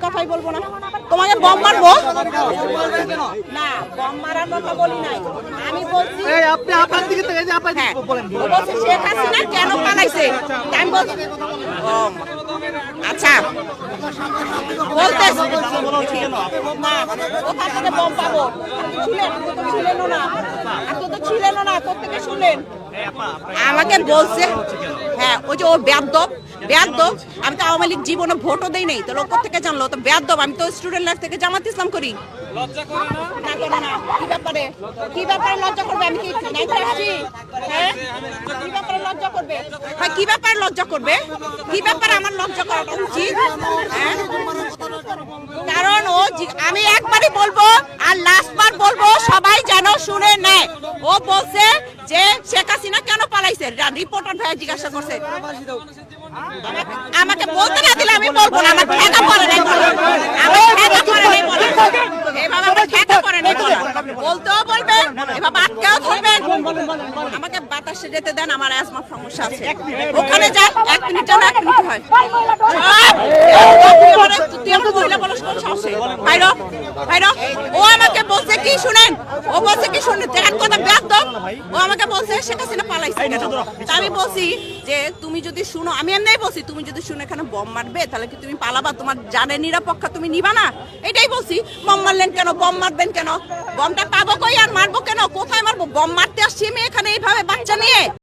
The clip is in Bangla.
কথাই বলবো না। তোমাকে বম মারবো না, বম মারার কথা বলি নাই। আমি বলছি আপনি আপনার দিকে থেকে যে আপনি বলেন বলছি শেখ হাসিনা কেন পালাইছে, আমি বলছি আচ্ছা বলতে না কোথা থেকে বম পাবো, ছিলেন না, ছিলেন না, কোথেকে শুনলেন? আমাকে বলছে হ্যাঁ ওই যে ও বেয়াদব, আমি তো আওয়ামী লীগ জীবনে ভোটও দেই নাই, তো লোক থেকে জানলো তো বেয়াদব। আমি তো স্টুডেন্ট লাইফ থেকে জামাত ইসলাম করি। লজ্জা করে না? কি ব্যাপারে লজ্জা করবে? আমি কি নাইতে আসছি? হ্যাঁ কি ব্যাপারে লজ্জা করবে? হ্যাঁ কি ব্যাপারে লজ্জা করবে? কি ব্যাপারে আমার লজ্জা করাটা উচিত? হ্যাঁ কারণ ও আমি একবারই বলবো আর লাস্টবার বলবো, সবাই যেন শুনে নেয়। ও বলছে যে শেখ হাসিনা কেন পালাইছে, রিপোর্টার ভাই জিজ্ঞাসা করছে। আমাকে বলতে না দিলে আমি বলবো না, আমার ঠেকা পড়ে নাই বলা, আমার ঠেকা পড়ে নাই বলা, এভাবে আমার ঠেকা পড়ে নাই বলা। বলতেও বলবেন, এভাবে আটকেও ধরবেন। আমাকে বাতাসে যেতে দেন, আমার অ্যাজমার সমস্যা আছে। ওখানে যান, 1 মিনিট যান, 1 মিনিট হয়। ও আমাকে বলছে কি শুনেন, ও বলছে কি শুনেন, দেখেন কথা বেয়াদব। ও আমাকে বলছে শেখ হাসিনা পালাইছে কেন। আমি বলছি যে তুমি যদি শুনো, আমি এমনিই বলছি তুমি যদি শুনো এখানে বম মারবে তাহলে কি তুমি পালাবা, তোমার জানের নিরাপত্তা তুমি নিবা না? এটাই বলছি। বম মারলেন কেন, বম মারবেন কেন? বমটা পাবো কই আর মারবো কেন? কোথায় মারবো? বম মারতে আসছি আমি এখানে এইভাবে বাচ্চা নিয়ে।